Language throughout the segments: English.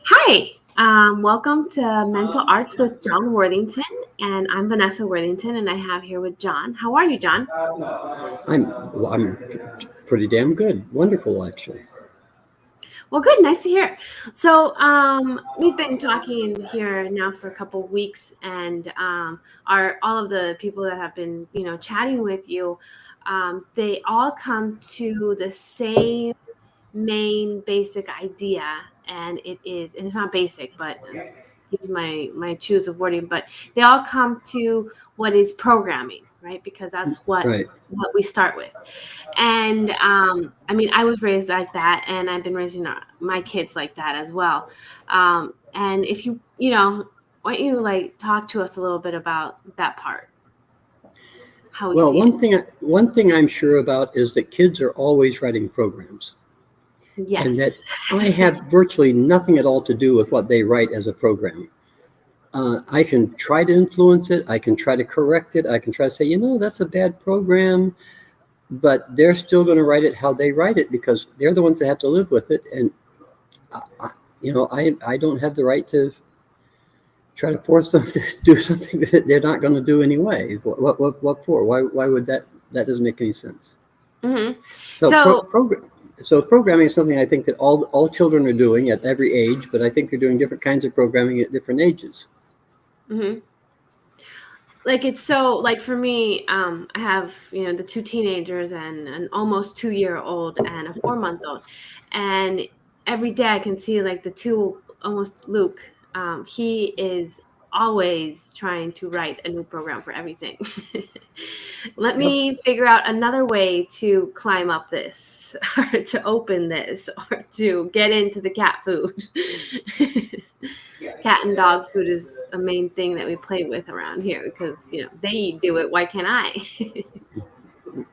Hi, welcome to Mental Arts with John Worthington, and I'm Vanessa Worthington, and I have here with John. How are you, John? I'm pretty damn good. Wonderful, actually. Well, good, nice to hear. So, we've been talking here now for a couple weeks, and our all of the people that have been, chatting with you, they all come to the same main basic idea, and it's not basic, but excuse my choose of wording, but they all come to what is programming, right? Because that's Right. what we start with. And I mean, I was raised like that, and I've been raising my kids like that as well. And if why don't you like talk to us a little bit about that part, how we Well, see it? one thing I'm sure about is that kids are always writing programs, and that Yes. I have virtually nothing at all to do with what they write as a program. I can try to influence it. I can try to correct it. I can try to say, that's a bad program, but they're still going to write it how they write it because they're the ones that have to live with it. And I don't have the right to try to force them to do something that they're not going to do anyway. What for? Why would that doesn't make any sense? Hmm. So So programming is something I think that all children are doing at every age, but I think they're doing different kinds of programming at different ages. mhm. Like it's so like for me, I have the two teenagers and an almost 2 year old and a 4 month old, and every day I can see like the two almost Luke. He is always trying to write a new program for everything. Let Yep. me figure out another way to climb up this, or to open this, or to get into the cat food. Cat and dog food is a main thing that we play with around here because they do it. Why can't I?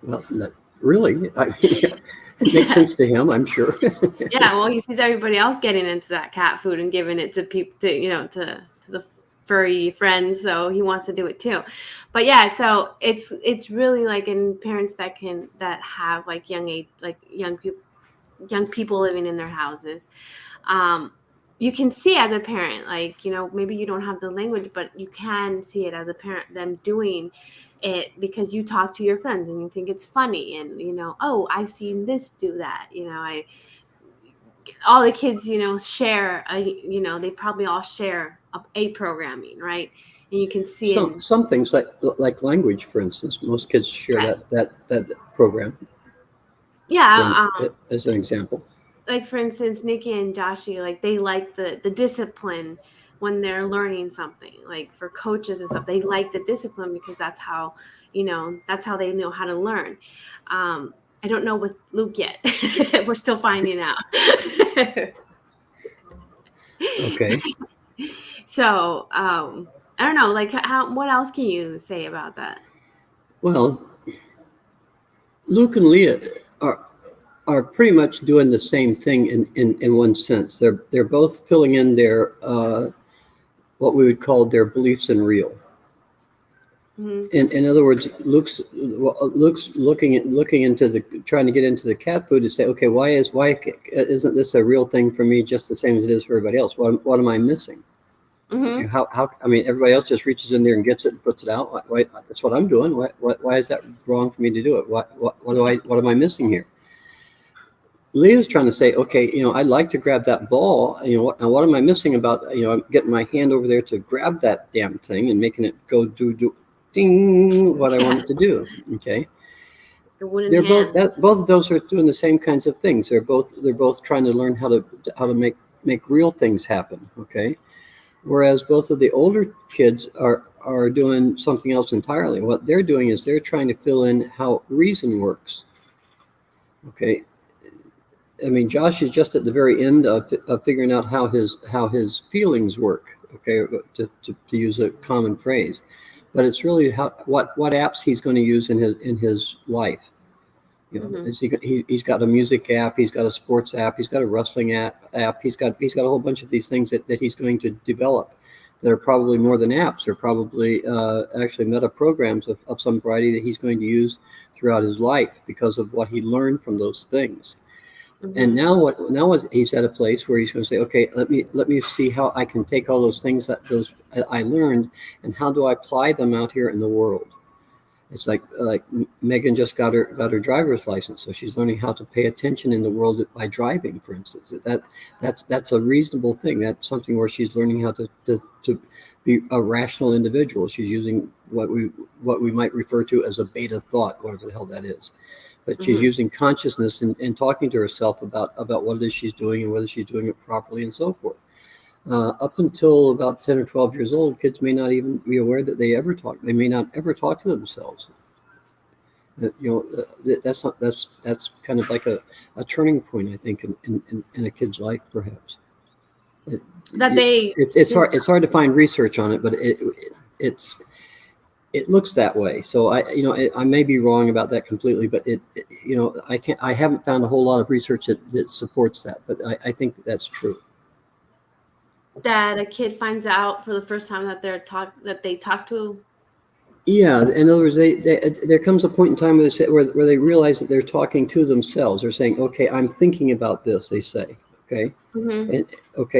Well, really, I mean, it makes Yeah, sense to him, I'm sure. yeah. Well, he sees everybody else getting into that cat food and giving it to people, to the furry friends, so he wants to do it too. But yeah, so it's really like in parents that have like young people living in their houses. um, you can see as a parent, like, maybe you don't have the language, but you can see it as a parent, them doing it because you talk to your friends and you think it's funny, and oh, I've seen this do that. I All the kids, share they probably all share a programming, right? And you can see Some in some things like language, for instance, most kids share right. that program, for Yeah. as an example. Like for instance, Nikki and Joshi, like they like the discipline when they're learning something. Like for coaches and stuff, they like the discipline because that's how they know how to learn. I don't know with Luke yet. We're still finding out. Okay. So I don't know. Like, how? What else can you say about that? Well, Luke and Leah are pretty much doing the same thing in one sense. They're both filling in their what we would call their beliefs in real. Hmm. In other words, Luke's looking into the trying to get into the cat food to say, okay, why isn't this a real thing for me just the same as it is for everybody else? What am I missing? Okay, Hmm. how I mean, everybody else just reaches in there and gets it and puts it out. Why that's what I'm doing. Why is that wrong for me to do it? What am I missing here? Leah's trying to say, okay, I'd like to grab that ball. And what am I missing about, I'm getting my hand over there to grab that damn thing and making it go do, ding, what I want Yeah, it to do. Okay. the wooden They're hand. both of those are doing the same kinds of things. They're both trying to learn how to make real things happen. Okay. Whereas both of the older kids are doing something else entirely. What they're doing is they're trying to fill in how reason works. Okay. I mean, Josh is just at the very end of figuring out how his feelings work. Okay, to use a common phrase, but it's really what apps he's going to use in his life. Hmm. He's got a music app, he's got a sports app, he's got a wrestling app. He's got a whole bunch of these things that he's going to develop. That are probably more than apps. They're probably actually meta programs of some variety that he's going to use throughout his life because of what he learned from those things. And now he's at a place where he's going to say, okay, let me see how I can take all those things that I learned, and how do I apply them out here in the world. It's like Megan just got her driver's license, so she's learning how to pay attention in the world by driving, for instance. That's a reasonable thing. That's something where she's learning how to be a rational individual. She's using what we might refer to as a beta thought, whatever the hell that is. But she's using consciousness and talking to herself about what it is she's doing and whether she's doing it properly and so forth. Up until about 10 or 12 years old, kids may not even be aware that they ever talk. They may not ever talk to themselves. That's kind of like a turning point, I think, in a kid's life, perhaps. It's hard to find research on it, but it looks that way. So I may be wrong about that completely, but I haven't found a whole lot of research that supports that, but I think that's true. That a kid finds out for the first time that they talk to. Yeah, in other words, there comes a point in time where they realize that they're talking to themselves. They're saying, "Okay, I'm thinking about this." They say, "Okay,"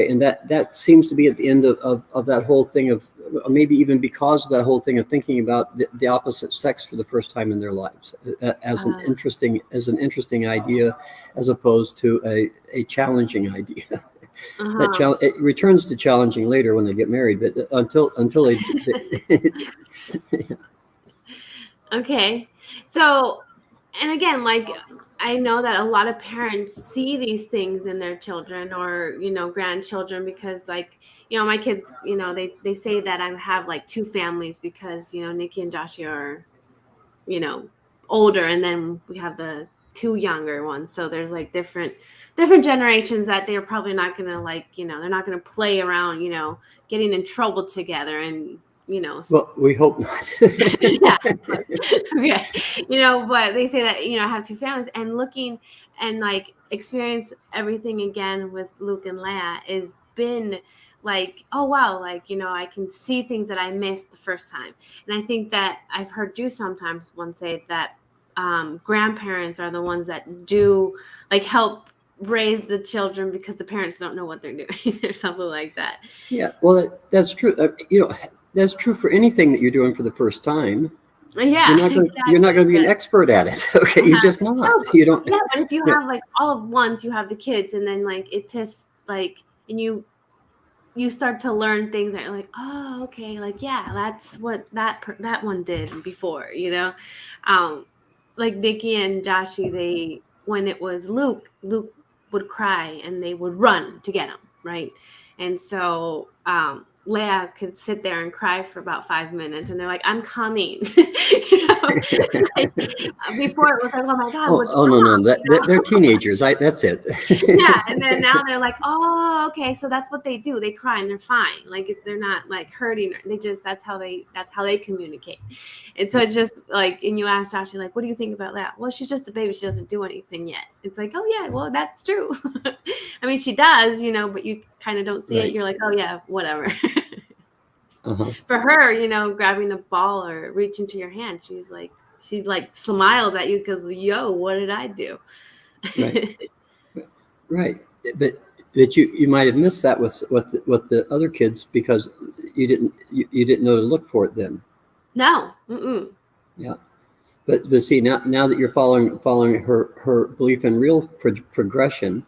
and that seems to be at the end of that whole thing of, maybe even because of that whole thing of thinking about the opposite sex for the first time in their lives as an interesting idea, as opposed to a challenging idea. It returns to challenging later when they get married, but until they Okay. So, and again, like, I know that a lot of parents see these things in their children or, grandchildren, because, like, my kids, they say that I have like two families because, Nikki and Joshua are, older, and then we have the two younger ones. So there's like different generations that they're probably not going to, like, they're not going to play around, getting in trouble together and, well, we hope not. yeah. Okay. But they say that, I have two families, and looking and like experience everything again with Luke and Leia has been like, oh wow, like, I can see things that I missed the first time. And I think that I've heard you sometimes once say that grandparents are the ones that do like help raise the children because the parents don't know what they're doing or something like that. Yeah, well, that's true. That's true for anything that you're doing for the first time. Yeah, you're not going to be an expert at it. Okay, you're just not. You don't. Yeah, but if you have like all of once, you have the kids, and then like it tests like, and you start to learn things that are like, oh, okay, like, yeah, that's what that one did before, like Nikki and Joshie, when it was Luke would cry and they would run to get him, right? And so Leia could sit there and cry for about 5 minutes, and they're like, I'm coming. Like, before it was like, oh my God, what's wrong? No, they're teenagers. That's it. Yeah, and then now they're like, oh, okay, so that's what they do. They cry and they're fine. Like, if they're not like hurting, that's how they communicate. And so it's just like, and you ask Joshie, like, what do you think about that? Well, she's just a baby. She doesn't do anything yet. It's like, oh yeah, well, that's true. I mean, she does, but you kind of don't see it. You're like, oh yeah, whatever. For her, grabbing a ball or reaching to your hand, she's like smiles at you because, yo, what did I do? Right. But you might have missed that with the other kids because you didn't know to look for it then. No. Mm-mm. Yeah. But see, now that you're following her belief in real progression.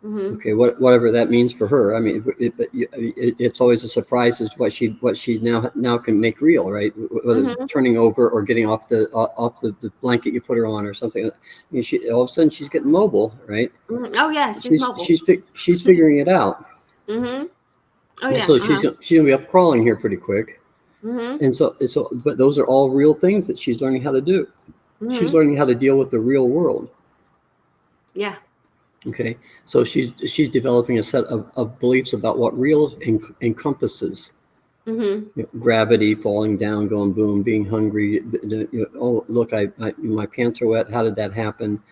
Okay, whatever that means for her. I mean, it's always a surprise as what she now can make real, right? Whether it's turning over or getting off the blanket you put her on or something. I mean, all of a sudden she's getting mobile, right? Oh yeah, she's mobile. She's figuring it out. Oh yeah. So she's gonna be up crawling here pretty quick. And so, but those are all real things that she's learning how to do. She's learning how to deal with the real world. Yeah. Okay, so she's developing a set of beliefs about what real encompasses. Gravity, falling down, going boom, being hungry. Oh, look, my pants are wet. How did that happen?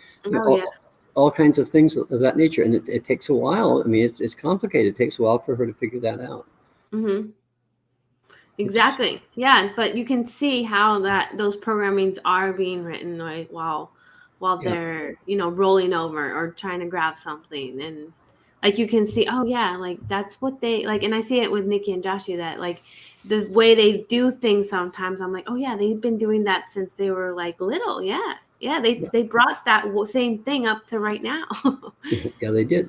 All kinds of things of that nature, and it takes a while. I mean, it's complicated. It takes a while for her to figure that out. Exactly. Yeah, but you can see how those programmings are being written. Like, wow, while Yeah. they're, rolling over or trying to grab something. And like you can see, oh yeah, like that's what they like. And I see it with Nikki and Joshua, that like the way they do things sometimes, I'm like, oh yeah, they've been doing that since they were like little. Yeah. Yeah. They brought that same thing up to right now. Yeah, they did,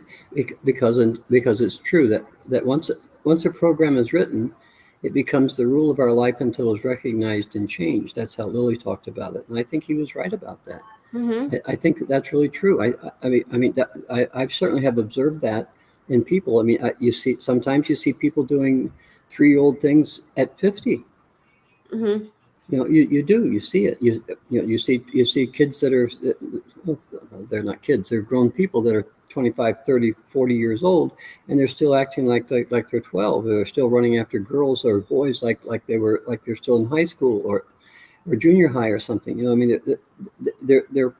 because it's true that once a program is written, it becomes the rule of our life until it's recognized and changed. That's how Lily talked about it, and I think he was right about that. Mm-hmm. I think that's really true. I've certainly have observed that in people. I mean, sometimes you see people doing 3-year-old things at 50. Mm-hmm. You do. You see it. You see kids that are, well, they're not kids. They're grown people that are 25, 30, 40 years old, and they're still acting like they're 12. They're still running after girls or boys like they're still in high school or junior high or something. I mean,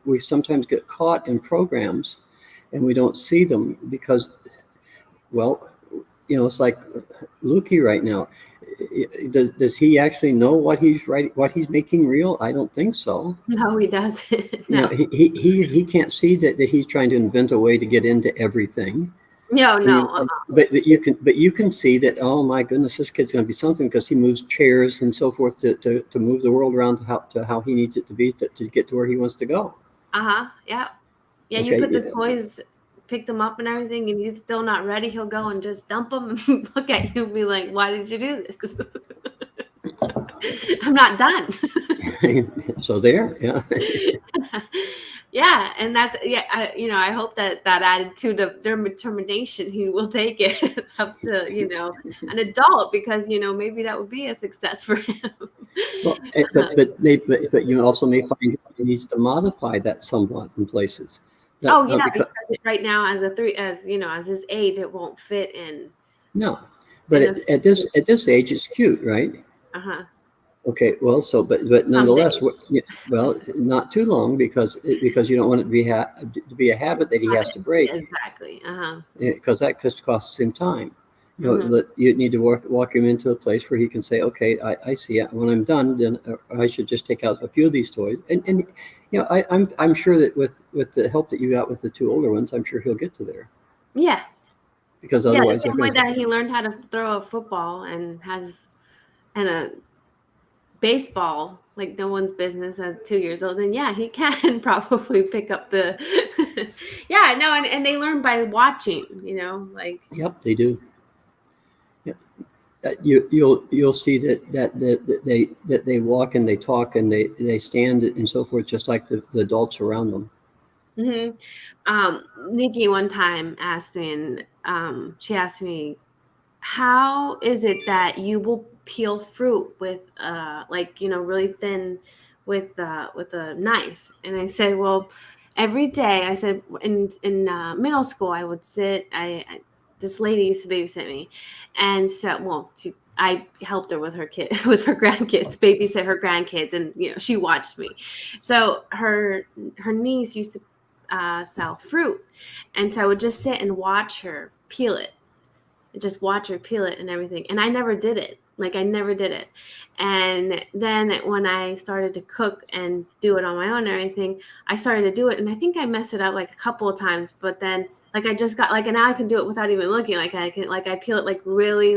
we sometimes get caught in programs, and we don't see them because, well, it's like Lukey right now. Does he actually know what he's writing, what he's making real? I don't think so. No, he doesn't. You know, No. he can't see that he's trying to invent a way to get into everything. No, I mean, no. but you can see that. Oh my goodness, this kid's going to be something because he moves chairs and so forth to move the world around to how he needs it to be to get to where he wants to go. Uh-huh. Yeah. Yeah, you put Okay, the toys, pick them up and everything, and he's still not ready. He'll go and just dump them and look at you and be like, "Why did you do this?" I'm not done. so there, yeah. Yeah, and that's I hope that attitude of determination, he will take it up to an adult, because maybe that would be a success for him. Well, but you also may find he needs to modify that somewhat in places. Oh Not yeah, because because right now, as a three, as his age, it won't fit no, but in the. at this age, it's cute, right? Uh-huh. Okay, well, so but Someday. nonetheless, well, not too long because you don't want it to be a habit that he has to break, Exactly. Uh-huh. because that just costs him time. Hmm. You need to walk him into a place where he can say, okay, I see it. When I'm done, then I should just take out a few of these toys. And I'm sure that with the help that you got with the 2 older ones, I'm sure he'll get to there, Yeah. because Yeah, the otherwise they're same way going to. that he learned how to throw a football and a baseball like no one's business at 2 years old, then yeah, he can probably pick up the yeah, no, and they learn by watching, like Yep, they do. Yep. You'll see that they walk and they talk and they stand and so forth, just like the adults around them. hmm Nikki one time asked me, and she asked me, how is it that you will peel fruit with like really thin with a knife? And I said, well, every day, I said, in middle school, I would sit, this lady used to babysit me, and so, well, I helped her with her kid with her grandkids, babysit her grandkids, and she watched me. So her niece used to sell fruit, and so I would just sit and watch her peel it, just watch her peel it and everything. And I never did it. Like, I never did it. And then when I started to cook and do it on my own and everything, I started to do it. And I think I messed it up like a couple of times, but then like I just got like, and now I can do it without even looking. Like I can, like I peel it like really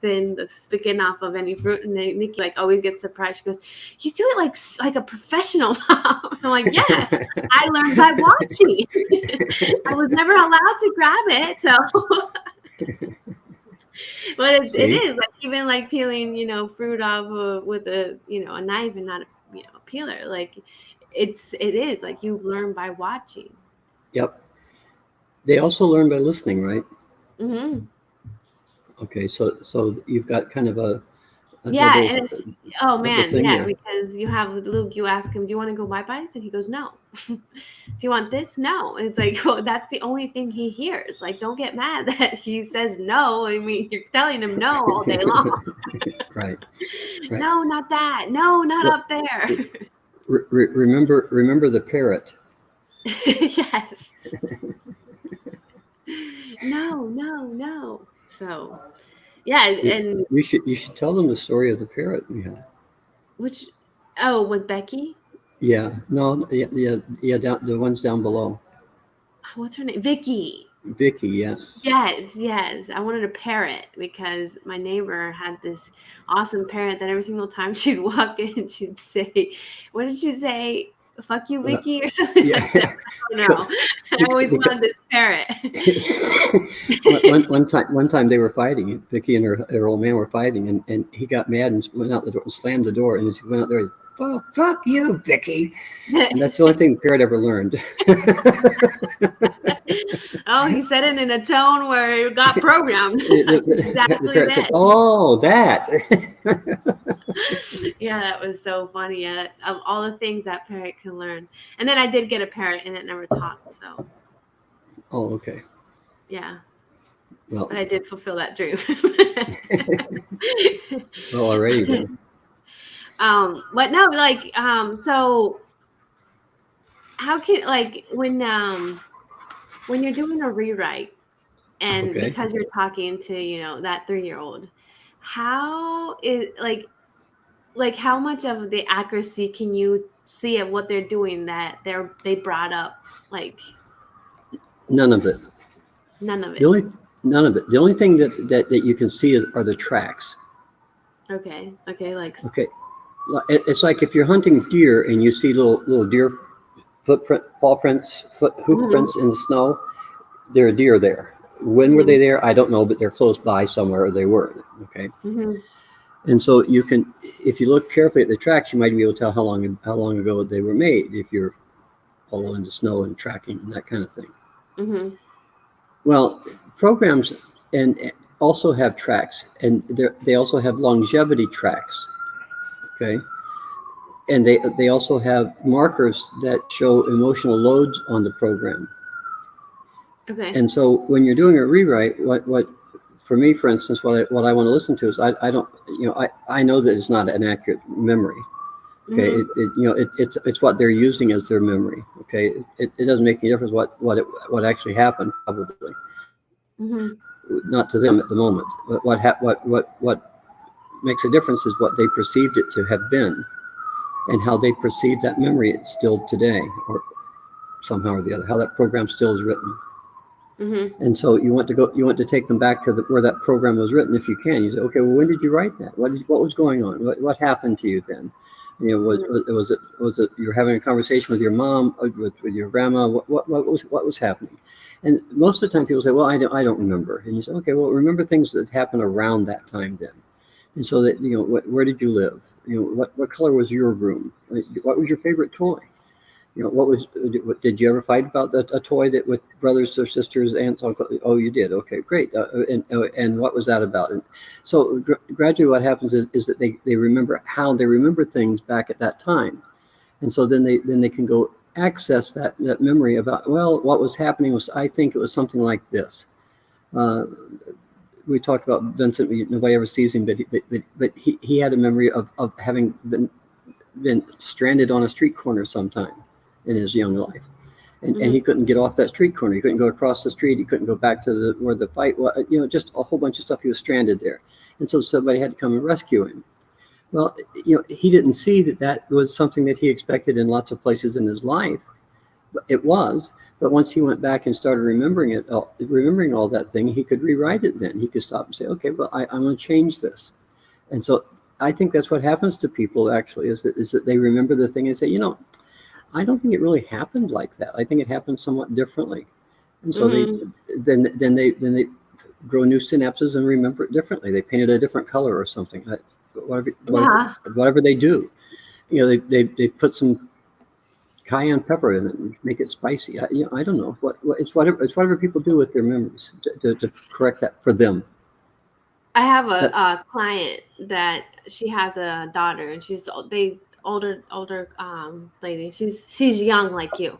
thin, the skin off of any fruit. And then Nikki like always gets surprised. She goes, "You do it like a professional, Mom." I'm like, "Yeah, I learned by watching." I was never allowed to grab it, so. But it See? is like, even like peeling, fruit off with a knife and not a peeler. Like it is like you learn by watching. Yep. They also learn by listening, right? Hmm. Okay, so you've got kind of a Yeah, and it's, oh double man, thing yeah, there. because you have Luke. You ask him, "Do you want to go bye-byes?" And he goes, "No." "Do you want this?" "No." And it's like, well, that's the only thing he hears. Like, don't get mad that he says no. I mean, you're telling him no all day long. Right, right. No, not that. No, not Well, up there. remember the parrot. Yes. No, no, no. So, yeah, and You should tell them the story of the parrot we had. which, oh, with Becky? Yeah, no, yeah, the ones down below. What's her name? Vicky. Vicky, yeah. Yes, yes. I wanted a parrot because my neighbor had this awesome parrot that every single time she'd walk in, she'd say, what did she say? Fuck you, Uh, Vicky, or something yeah, like that. I don't know. And I always because wanted this parrot. one time they were fighting. Vicky and her old man were fighting, and he got mad and went out the door and slammed the door. And as he went out there, he, oh, fuck you, Vicky. And that's the only thing the parrot ever learned. Oh, he said it in a tone where it got programmed. The Exactly parrot said, that. "Oh, that." Yeah, that was so funny. Yeah, of all the things that parrot can learn. And then I did get a parrot and it never talked. So, Oh, okay. yeah. Well, But I did fulfill that dream. well, already then. But no, like, so how can, like, when you're doing a rewrite and Okay. because you're talking to, that 3-year-old, how is, like how much of the accuracy can you see of what they're doing that they brought up? Like, None of it. none of The it. only None of it. The only thing that you can see are the tracks. Okay. Okay. Like, Okay. It's like if you're hunting deer and you see little deer paw prints, hoof mhm, prints in the snow. There are deer there. When were they mhm, there? I don't know, but they're close by somewhere, or they were. Okay. mhm, And so you can, if you look carefully at the tracks, you might be able to tell how long ago they were made if you're all into snow and tracking and that kind of thing. mhm. Well, programs and also have tracks, and they also have longevity tracks. Okay, and they also have markers that show emotional loads on the program. Okay. And so when you're doing a rewrite, what for me, for instance, what I want to listen to is I don't, I know that it's not an accurate memory. Okay, Mhm, it's what they're using as their memory. Okay, it doesn't make any difference what actually happened, probably mhm, not to them at the moment. What makes a difference is what they perceived it to have been, and how they perceive that memory still today, or somehow or the other, how that program still is written. mhm, And so you want to take them back to where that program was written, if you can. You say, okay, well, when did you write that? What was going on? What happened to you then? mhm, Was it you were having a conversation with your mom, with your grandma? What was happening? And most of the time, people say, well, I don't remember. And you say, okay, well, remember things that happened around that time then. And so that where did you live? What color was your room? What was your favorite toy? Did you ever fight about a toy that with brothers or sisters, aunts, uncle? Oh, you did. Okay, great. And what was that about? And so gradually, what happens is that they remember things back at that time, and so then they can go access that memory about, well, what was happening was, I think it was something like this. Uh, we talked about Vincent. Nobody ever sees him, but he had a memory of having been stranded on a street corner sometime in his young life. And he mhm, couldn't get off that street corner. He couldn't go across the street. He couldn't go back to where the fight was. Just a whole bunch of stuff. He was stranded there, and so somebody had to come and rescue him. Well, he didn't see that was something that he expected in lots of places in his life. It was, but once he went back and started remembering all that thing, he could rewrite it. Then he could stop and say, okay, well, I'm going to change this. And so I think that's what happens to people, actually, is that they remember the thing and say, I don't think it really happened like that. I think it happened somewhat differently. And so they mhm. then they grow new synapses and remember it differently. They painted a different color or something. Whatever whatever Yeah. whatever they do, they put some cayenne pepper in it and make it spicy. I don't know it's whatever people do with their memories to correct that for them. I have a, That a client that she has a daughter, and they older lady. She's young like you,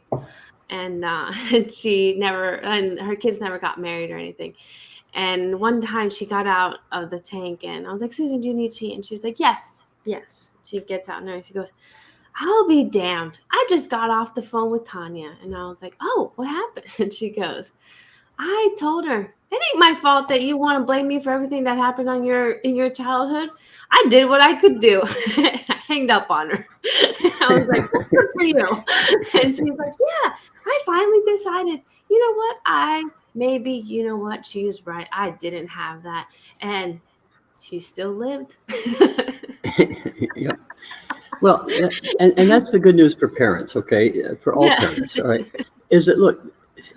and and she never and her kids never got married or anything. And one time she got out of the tank, and I was like, Susan, do you need tea? And she's like, yes, yes. She gets out and she goes, I'll be damned. I just got off the phone with Tanya. And I was like, oh, what happened? And she goes, I told her, it ain't my fault that you want to blame me for everything that happened in your childhood. I did what I could do. hanged up on her. I was like, well, good for you. And she's like, yeah, I finally decided, you know what, you know what, she's right. I didn't have that. And she still lived. Yep. Well, and that's the good news for parents, okay? For all Yeah. parents, all right? Is that, look,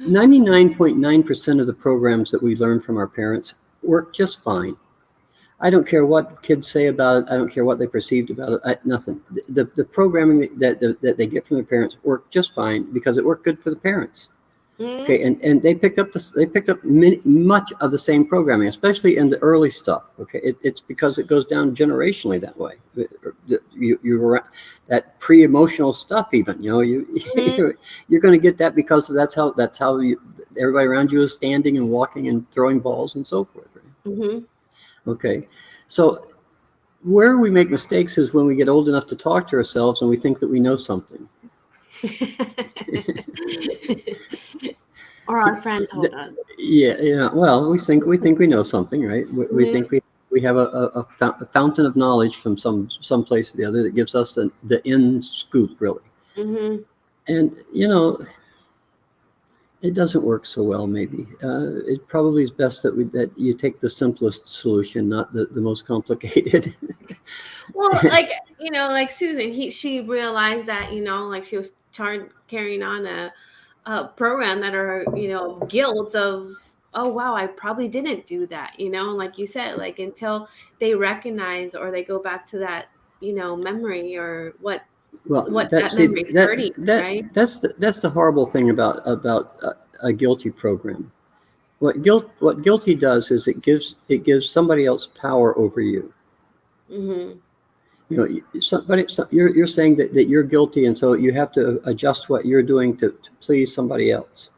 99.9% of the programs that we learn from our parents work just fine. I don't care what kids say about it. I don't care what they perceived about it. Nothing. The programming that they get from their parents worked just fine because it worked good for the parents. Okay, and they picked up much of the same programming, especially in the early stuff. Okay, it's because it goes down generationally that way. You were that pre-emotional stuff, even you're going to get that because that's how everybody around you is standing and walking and throwing balls and so forth. Right? Okay, so where we make mistakes is when we get old enough to talk to ourselves and we think that we know something. Or our friend told us. Yeah. Well, we think we know something, right? We think we have a fountain of knowledge from some place or the other that gives us the end scoop, really. And it doesn't work so well. Maybe it probably is best that you take the simplest solution, not the most complicated. Well, like like Susan, she realized that like she was carrying on a program that are guilt of, oh wow, I probably didn't do that, and like you said, like until they recognize or they go back to that memory or what that memory's hurting, right? That's the horrible thing about a guilty program. What guilty does is it gives somebody else power over you. You're saying that you're guilty, and so you have to adjust what you're doing to please somebody else.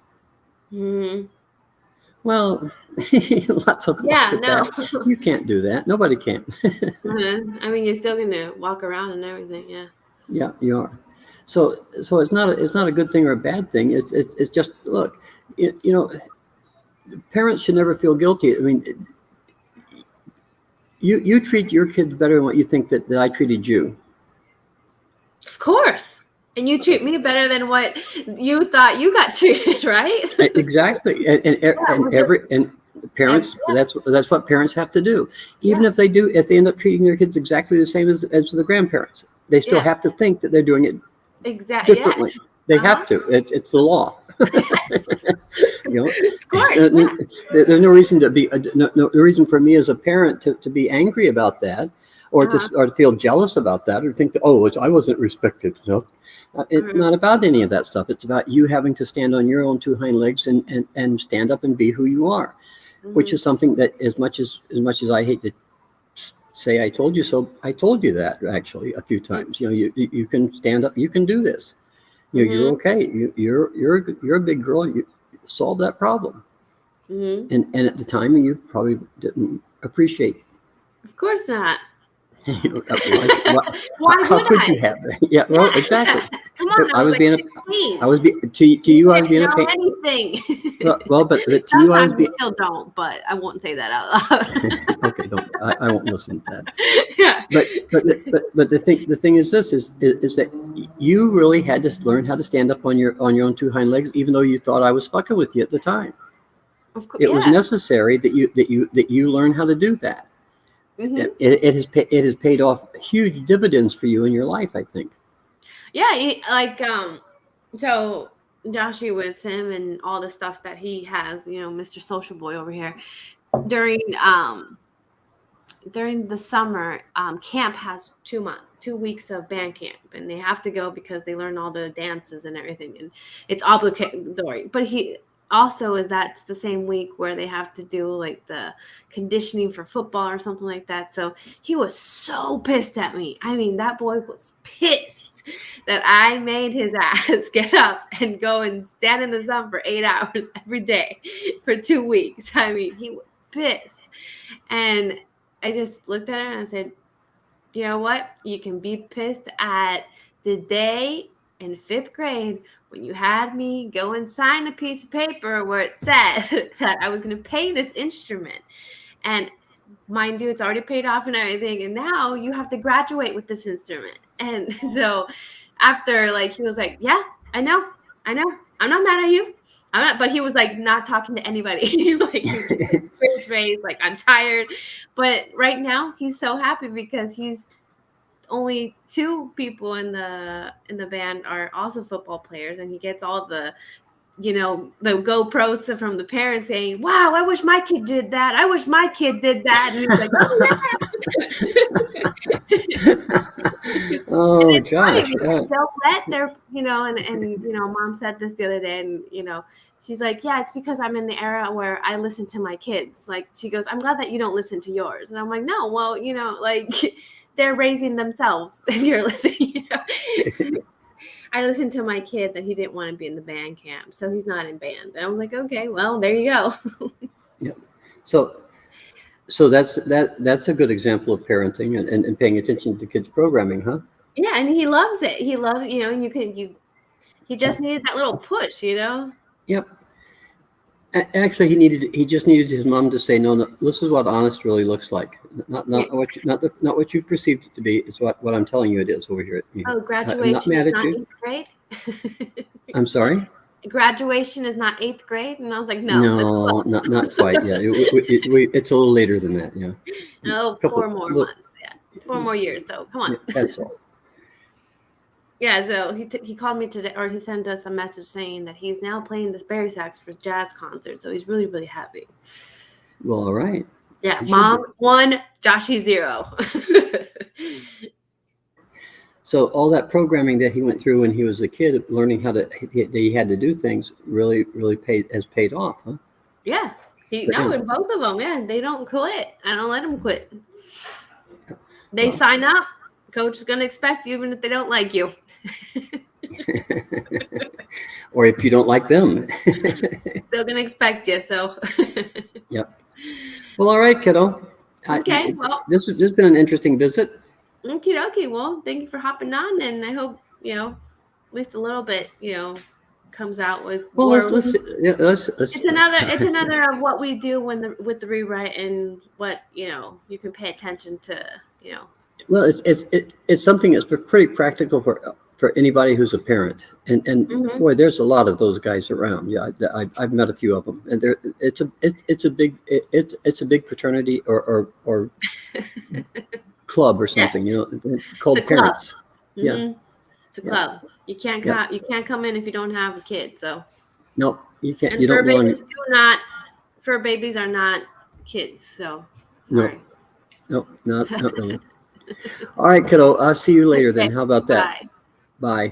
Well, lots of luck with that. You can't do that. Nobody can. I mean, you're still gonna walk around and everything. Yeah, you are. So it's not a good thing or a bad thing. It's just, look, parents should never feel guilty. I mean, you treat your kids better than what you think that I treated you. Of course. And you treat me better than what you thought you got treated, right? Exactly. And parents, that's what parents have to do. Even if they end up treating their kids exactly the same as the grandparents, they still have to think that they're doing it differently. Yes. They have to. It's the law. Of course. There's no reason to be no reason for me as a parent to be angry about that, or to feel jealous about that, or think that I wasn't respected enough. It's not about any of that stuff. It's about you having to stand on your own two hind legs and stand up and be who you are, which is something that as much as I hate to say I told you so, I told you that actually a few times. You can stand up. You can do this. You're okay. You're a big girl. You solve that problem. And at the time, you probably didn't appreciate it. Of course not. How could you have that? Yeah, well, exactly. Come on, I was being a anything. But to you, I was being. Still don't, but I won't say that out loud. Okay, don't. I won't listen to that. Yeah. But the thing is this is that you really had to learn how to stand up on your own two hind legs, even though you thought I was fucking with you at the time. Of course, it was necessary that you learn how to do that. It has paid off huge dividends for you in your life, I think. Yeah, so Joshy, with him and all the stuff that he has, Mr. Social Boy over here, during the summer, camp has 2 weeks of band camp, and they have to go because they learn all the dances and everything, and it's obligatory. But that's the same week where they have to do like the conditioning for football or something like that. So he was so pissed at me. I mean, that boy was pissed that I made his ass get up and go and stand in the sun for 8 hours every day for 2 weeks. I mean, he was pissed. And I just looked at her and I said, you know what? You can be pissed at the day in 5th grade when you had me go and sign a piece of paper where it said that I was going to pay this instrument. And mind you, it's already paid off and everything. And now you have to graduate with this instrument. And so after, like, he was like, yeah, I know. I'm not mad at you. I'm not, but he was like not talking to anybody. Like, he was just like, straight face, like, I'm tired. But right now he's so happy because he's only two people in the band are also football players, and he gets all the the GoPros from the parents saying, wow, I wish my kid did that. I wish my kid did that. And he's like, oh, Oh it's funny gosh. because they'll let their, and mom said this the other day, and she's like, yeah, it's because I'm in the era where I listen to my kids. Like, she goes, I'm glad that you don't listen to yours. And I'm like, no, well, like, they're raising themselves if you're listening. I listened to my kid that he didn't want to be in the band camp, so he's not in band. And I was like, okay, well, there you go. Yeah. So that's a good example of parenting and paying attention to kids' programming, huh? Yeah, and he loves it. He loves, and he just needed that little push, Yep. Actually, he just needed his mom to say, no, this is what honest really looks like. Not what you've perceived it to be. Is what I'm telling you it is over here. Oh, I'm not graduation mad is at not you. 8th grade? I'm sorry? Graduation is not 8th grade? And I was like, no. No, not quite. Yeah, it's a little later than that. Yeah. Oh, 4 more months. Yeah, 4 more years. So come on. Yeah, that's all. Yeah, so he called me today, or he sent us a message saying that he's now playing this Barry sax for jazz concert. So he's really, really happy. Well, all right. Yeah, Mom 1, Joshy 0. So all that programming that he went through when he was a kid, learning that he had to do things, really has paid off, huh? Yeah, in both of them. Yeah, they don't quit. I don't let them quit. They sign up. Coach is going to expect you even if they don't like you. Or if you don't like them. They're going to expect you, so. Yep. Well, all right, kiddo. Okay, well. This has been an interesting visit. Okie dokie. Well, thank you for hopping on, and I hope, at least a little bit, comes out with. Well, let's it's another of what we do with the rewrite, and what, you can pay attention to, Well, it's something that's pretty practical for anybody who's a parent, and Mm-hmm. boy, there's a lot of those guys around. Yeah, I've met a few of them, and it's a big fraternity or club or something, Yes. called parents. Mm-hmm. Yeah, it's a club. You can't you can't come in if you don't have a kid. So no, you can't. And you fur don't babies fur babies are not kids. So sorry. No, not really. All right, kiddo. I'll see you later then. How about that? Bye. Bye.